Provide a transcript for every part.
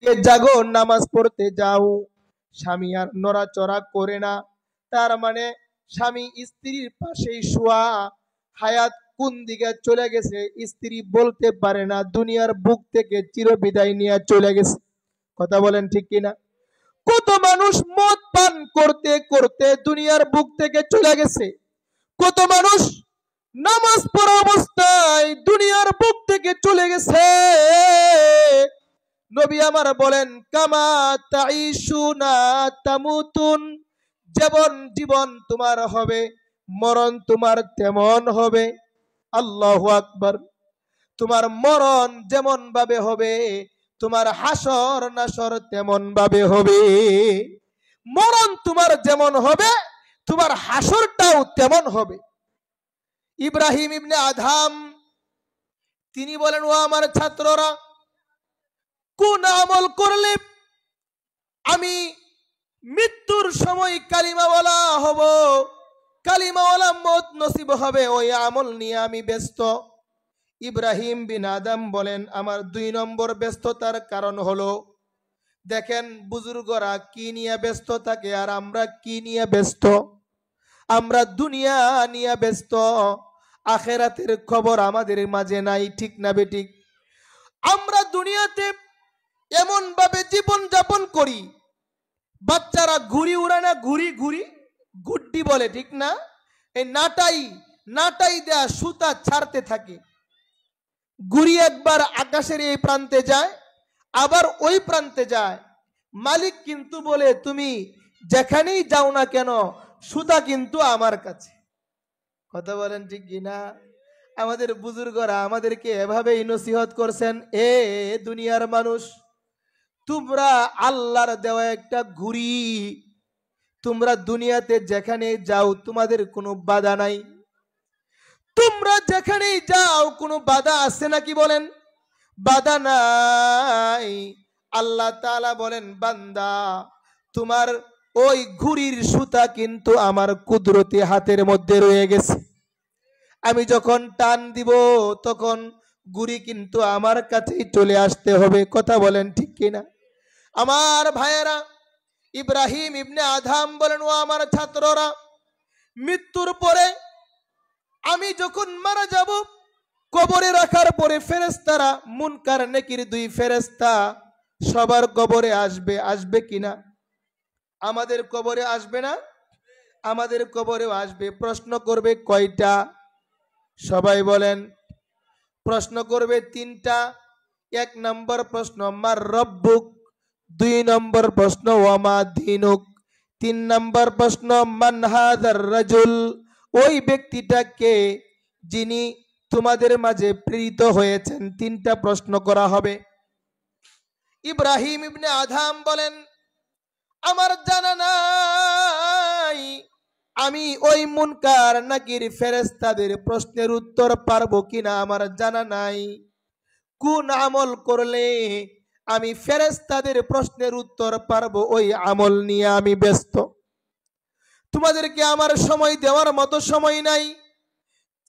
জাগো, নামাজ পড়তে যাও। স্বামী আর নড়াচড়া করে না, তার মানে স্বামী স্ত্রীর পাশেই শোয়া। হায়াত কোন দিকে চলে গেছে স্ত্রী বলতে পারে না, দুনিয়ার বুক থেকে চিরবিদায় নিয়ে চলে গেছে। কথা বলেন ঠিক কিনা? কত মানুষ মদ পান করতে করতে দুনিয়ার বুক থেকে চলে গেছে। কত মানুষ নামাজ পড়া অবস্থায় দুনিয়ার বুক থেকে চলে গেছে। নবী আমার বলেন, কামা তাইশুনা তামুতুন, যেমন জীবন তোমার হবে মরণ তোমার তেমন হবে। আল্লাহু আকবার। তোমার মরণ যেমন ভাবে হবে, তোমার হাসর নাসর তেমন ভাবে হবে। মরণ তোমার যেমন হবে, তোমার হাসরটাও তেমন হবে। ইব্রাহিম ইবনে আদহাম তিনি বলেন, ও আমার ছাত্ররা, কোন আমল করলে আমি মৃত্যুর সময় কালিমাওয়ালা হব, কালিমাওয়ালা মত নসিব হবে, ওই আমল নিয়ে আমি ব্যস্ত। ইব্রাহিম বিন আদম বলেন, আমার 2 নম্বর ব্যস্ততার কারণ হলো, দেখেন বুজুর্গরা কি নিয়ে ব্যস্ত থাকে আর আমরা কি নিয়ে ব্যস্ত। আমরা দুনিয়া নিয়ে ব্যস্ত, আখেরাতের খবর আমাদের মাঝে নাই। ঠিক না বেঠিক? আমরা দুনিয়াতে এমন ভাবে জীবন যাপন করি, বাচ্চারা ঘুড়ি উড়ায় না, ঘুড়ি ঘুড়ি গুড্ডি বলে, ঠিক না? এই নাটাই নাটাই দেয়া সুতা ছাড়তে থাকে। ঘুড়ি একবার আকাশের এই প্রান্তে যায়, আবার ওই প্রান্তে যায়। মালিক কিন্তু বলে, তুমি যেখানেই যাও না কেন সুতা কিন্তু আমার কাছে। কথা বলেন ঠিক কিনা? আমাদের বুজুর্গরা আমাদেরকে এভাবেই নসিহত করছেন, এ দুনিয়ার মানুষ, তোমরা আল্লাহর দেওয়া একটা ঘুড়ি, তোমরা দুনিয়াতে যেখানে যাও তোমাদের কোনো বাধা নাই। তোমরা যেখানেই যাও কোনো বাধা আছে নাকি বলেন? বাধা নাই। আল্লাহ তাআলা বলেন, বান্দা তোমার ওই ঘুড়ির সুতা কিন্তু আমার কুদরতি হাতের মধ্যে রয়ে গেছে। আমি যখন টান দিব তখন ঘুড়ি কিন্তু আমার কাছেই চলে আসতে হবে। কথা বলেন ঠিক কিনা? আমার ভাইয়েরা, ইব্রাহিম ইবনে আদহাম বলেন, ও আমার ছাত্ররা, মৃত্যুর পরে আমি যখন মারা যাব, কবরে রাখার পরে ফেরেশতারা, মুনকার নেকির 2 ফেরেশতা সবার কবরে আসবে। আসবে কিনা? আমাদের কবরে আসবে না? আমাদের কবরেও আসবে। প্রশ্ন করবে কয়টা? সবাই বলেন। প্রশ্ন করবে 3টা। 1 নম্বর প্রশ্ন, মার রব্বুক। 2 নম্বর প্রশ্ন, ওয়ামা দীনুক। 3 নম্বর প্রশ্ন, মান হাযার রাজুল, ওই ব্যক্তিটা কে যিনি তোমাদের মাঝে প্রেরিত হয়েছেন। 3টা প্রশ্ন করা হবে। ইব্রাহিম ইবনে আদহাম বলেন, আমার জানা নাই আমি ওই মুনকার নাকির ফেরেশতাদের প্রশ্নের উত্তর পারবো কিনা, আমার জানা নাই। কোন আমল করলে আমি ফেরেশতাদের প্রশ্নের উত্তর পারবো, ওই আমল নিয়ে আমি ব্যস্ত। তোমাদেরকে আমার সময় দেওয়ার মতো সময় নাই।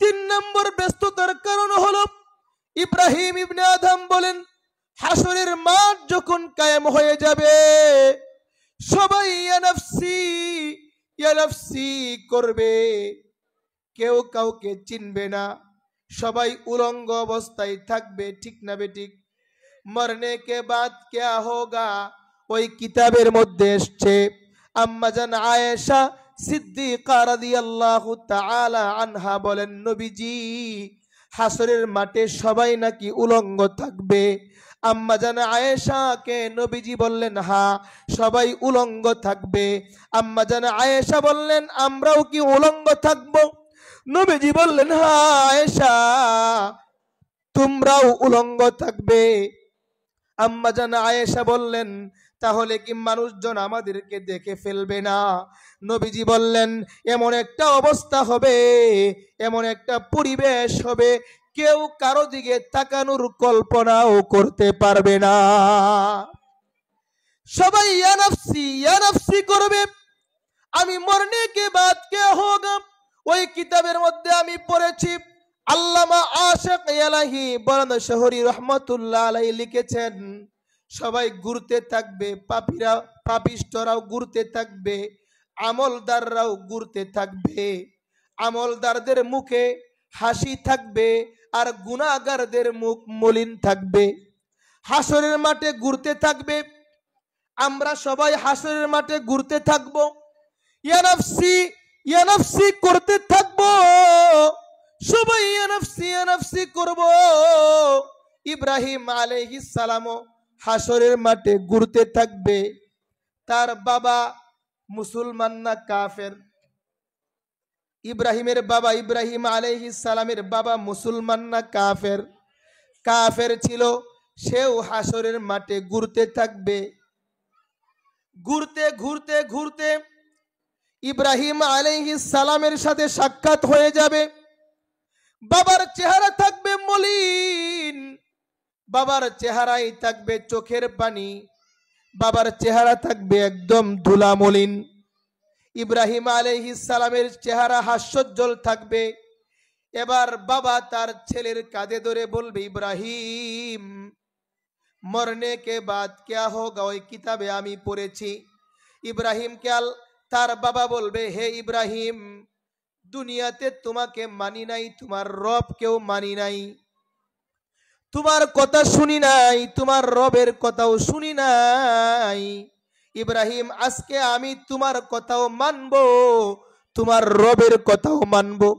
3 নম্বর ব্যস্ততার কারণ হলো, ইব্রাহিম ইবনে আদম বলেন, হাসরের মাঠ যখন কায়েম হয়ে যাবে, সবাই ইয়া নাফসি করবে, কেউ কাউকে চিনবে না, সবাই উলঙ্গ অবস্থায় থাকবে। ঠিক না বেঠিক? মরনে কে বাদ क्या होगा, ওই কিতাবের মধ্যে এসেছে, আম্মাজান আয়েশা সিদ্দিকা রাদিয়াল্লাহু তাআলা আনহা বলেন, নবীজি হাসরের মাঠে সবাই নাকি উলঙ্গ থাকবে। আম্মাজান আয়েশাকে নবীজি বললেন, হ্যাঁ সবাই উলঙ্গ থাকবে। আম্মাজান আয়েশা বললেন, আমরাও কি উলঙ্গ থাকব? নবীজি বললেন, হ্যাঁ আয়েশা তোমরাও উলঙ্গ থাকবে। আম্মাজান আয়েশা বললেন, তাহলে কি মানুষজন আমাদেরকে দেখে ফেলবে না? নবীজি বললেন, এমন একটা অবস্থা হবে, এমন একটা পরিবেশ হবে, কেউ কারো দিকে তাকানোর কল্পনাও করতে পারবে না। সবাই ইয়া নাফসি করবে। আমি মরনে কে বাদ কে হোগা, ওই কিতাবের মধ্যে আমি পড়েছি, আল্লামা আশিক ইলাহি বরদ শহরি রহমাতুল্লাহ আলাইহি লিখেছেন, সবাই ঘুরতে থাকবে, পাপীরা পাপিষ্ঠরাও ঘুরতে থাকবে, আমলদাররাও ঘুরতে থাকবে। আমলদারদের মুখে হাসি থাকবে আর গুনাহগারদের মুখ মলিন থাকবে। হাসরের মাঠে ঘুরতে থাকবে, আমরা সবাই হাসরের মাঠে ঘুরতে থাকবো, ইয়া নাফসি ইয়া নাফসি করতে থাকবো, সবাই ইয়া নাফসি করব। ইব্রাহিম আলাইহিস সালামও হাসরের মাঠে ঘুরতে থাকবে। তার বাবা মুসলমান না কাফের? ইব্রাহিমের বাবা, ইব্রাহিম আলাইহিস সালামের বাবা মুসলমান না কাফের? কাফের ছিল, সেও হাসরের মাঠে ঘুরতে থাকবে। ঘুরতে ঘুরতে ঘুরতে ইব্রাহিম আলাইহিস সালামের সাথে সাক্ষাৎ হয়ে যাবে। বাবার চেহারা থাকবে মলিন, বাবার চেহারাই থাকবে চোখের পানি, বাবার চেহারা থাকবে একদম ধুলা মলিন। ইব্রাহিম আলাইহিস সালামের চেহারা হাস্যোজ্জ্বল থাকবে। এবার বাবা তার ছেলের কাঁধে ধরে বলবে, ইব্রাহিম মরনে কে বাদ क्या होगा, ওই কিতাবে আমি পড়েছি। ইব্রাহিম তার বাবা বলবে, হে ইব্রাহিম, দুনিয়াতে তোমাকে মানি নাই, তোমার রবকেও মানি নাই, তোমার কথা শুনি নাই, তোমার রবের কথাও শুনি নাই। ইব্রাহিম আজকে আমি তোমার কথাও মানবো, তোমার রবের কথাও মানবো।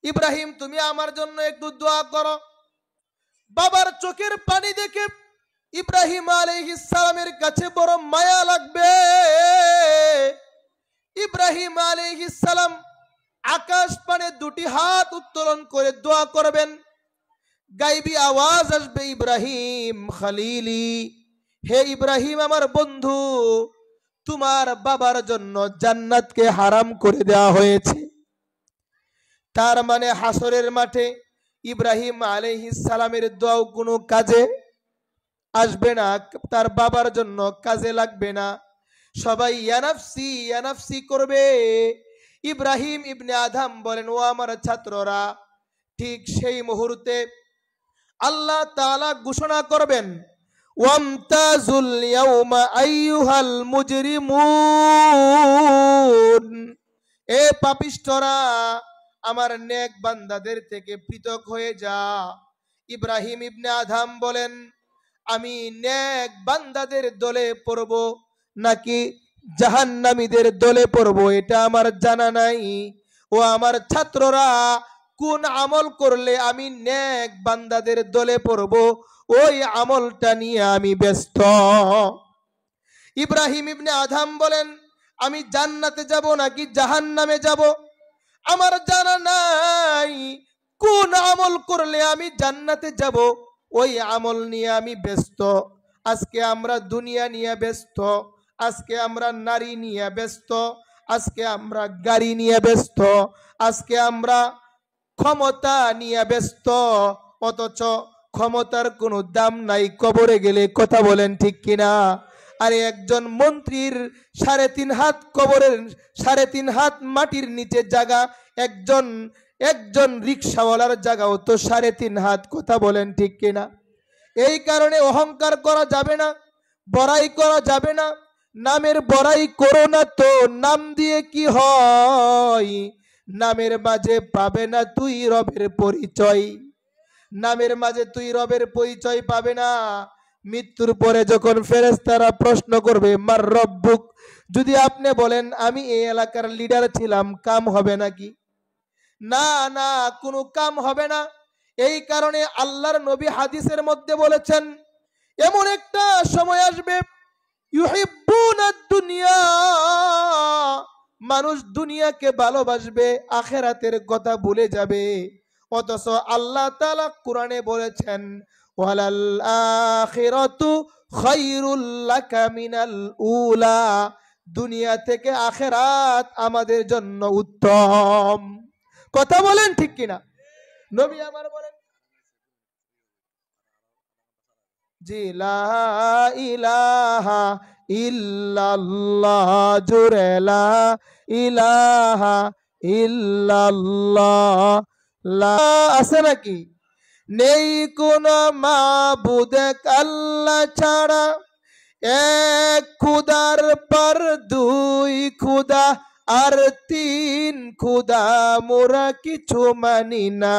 ইব্রাহিম তুমি আমার জন্য একটু দোয়া করো। বাবার চোখের পানি দেখে ইব্রাহিম আলাইহিস সালামের কাছে বড় মায়া লাগবে। ইব্রাহিম আলাইহিস সালাম আকাশ পানে দুটি হাত উত্তোলন করে দোয়া করবেন। গাইবি আওয়াজ আসবে, ইব্রাহিম খলিলি, হে ইব্রাহিম আমার বন্ধু, তোমার বাবার জন্য জান্নাতকে হারাম করে দেওয়া হয়েছে। তার মানে হাসরের মাঠে ইব্রাহিম আলাইহিস সালামের দোয়াও কোনো কাজে আসবে না, তার বাবার জন্য কাজে লাগবে না। সবাই ইয়া নাফসি করবে। ইব্রাহিম ইবনে আদম বলেন, ও আমার ছাত্ররা, ঠিক সেই মুহূর্তে আল্লাহ তাআলা ঘোষণা করবেন, ওয়ামতাজুল ইয়াউমা আইয়ুহাল মুজরিমুন, এ পাপিষ্ঠরা আমার নেক বান্দাদের থেকে পৃথক হয়ে যা। ইব্রাহিম ইবনে আদম বলেন, আমি নেক বান্দাদের দলে পড়ব নাকি জাহান্নামীদের দলে পড়ব এটা আমার জানা নাই। ও আমার ছাত্ররা, কোন আমল করলে আমি নেক বান্দাদের দলে পড়ব, ওই আমলটা নিয়ে আমি ব্যস্ত। ইব্রাহিম ইবনে আদম বলেন, আমি জান্নাতে যাব নাকি জাহান্নামে যাব আমার জানা নাই। কোন আমল করলে আমি জান্নাতে যাব, ওই আমল নিয়ে আমি ব্যস্ত। আজকে আমরা দুনিয়া নিয়ে ব্যস্ত, আজকে আমরা নারী নিয়ে ব্যস্ত, আজকে আমরা গাড়ি নিয়ে ব্যস্ত, আজকে আমরা ক্ষমতা নিয়ে ব্যস্ত, অথচ ক্ষমতার কোনো দাম নাই কবরে গেলে। কথা বলেন ঠিক কিনা? আরে একজন মন্ত্রীর 3.5 হাত কবরের 3.5 হাত মাটির নিচে জায়গা, একজন রিক্সাওয়ালার জায়গাও তো 3.5 হাত। কথা বলেন ঠিক কিনা? এই কারণে অহংকার করা যাবে না, বড়াই করা যাবে না। নামের বড়াই করো না তো নাম দিয়ে কি হয়? নামের মাঝে পাবে না তুই রবের পরিচয়, নামের মাঝে তুই রবের পরিচয় পাবে না। মৃত্যুর পরে যখন ফেরেশতারা প্রশ্ন করবে, মার রব্বুক, যদি আপনি বলেন আমি এই এলাকার লিডার ছিলাম, কাম হবে নাকি? না না, কোনো কাম হবে না। এই কারণে আল্লাহর নবী হাদিসের মধ্যে বলেছেন, এমন একটা সময় আসবে, ইউহিব্বুনাদ দুনিয়া, মানুষ দুনিয়াকে ভালোবাসবে, আখিরাতের কথা ভুলে যাবে। অথচ আল্লাহ তাআলা কোরআনে বলেছেন, ওয়ালাল আখিরাতু খায়রুল লাকা মিনাল উলা, দুনিয়া থেকে আখিরাত আমাদের জন্য উত্তম। কথা বলেন ঠিক কিনা? নবী আমার বলেন, জি লা ইলাহা ইল্লাল্লাহ, জুরে লা ইলাহা ইল্লাল্লাহ। লা আছে নাকি? নেই কোনো মাবুদ আল্লাহ ছাড়া, এক খুদার পর দুই খুদা আর তিন খুদা মোরা কিছু মানি না।